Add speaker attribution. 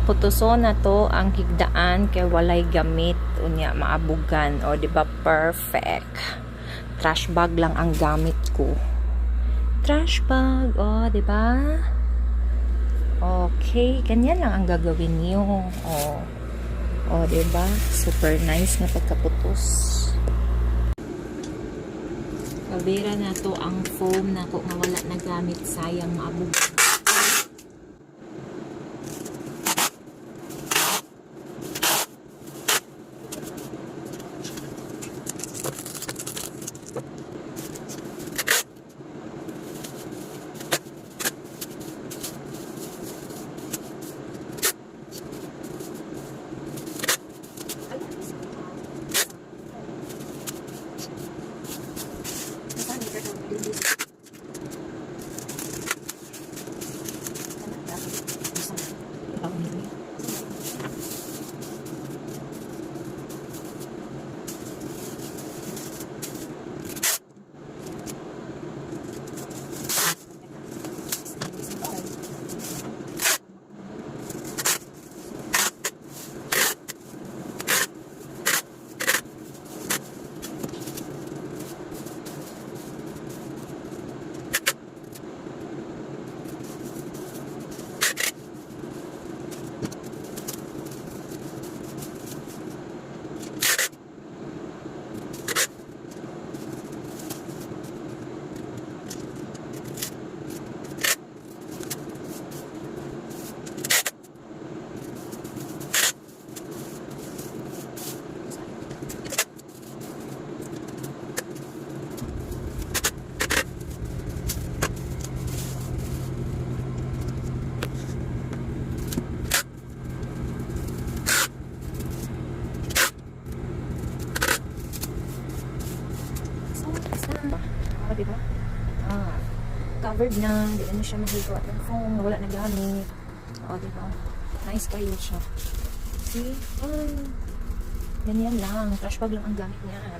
Speaker 1: putuson na to ang higdaan kay walay gamit unya maabugan. O, di ba? Perfect. Trash bag lang ang gamit ko. Trash bag. O, di ba? Okay, ganyan lang ang gagawin niyo. O, di ba? Super nice na pagkaputos. Kabira na to ang foam na ko nga wala na gamit, sayang maabugan. Diba? Covered na, di na siya mahigo at yung phone, wala na gamit. Diba? Nice kayo siya. See? Ganyan lang, trash bag lang ang gamit niyan.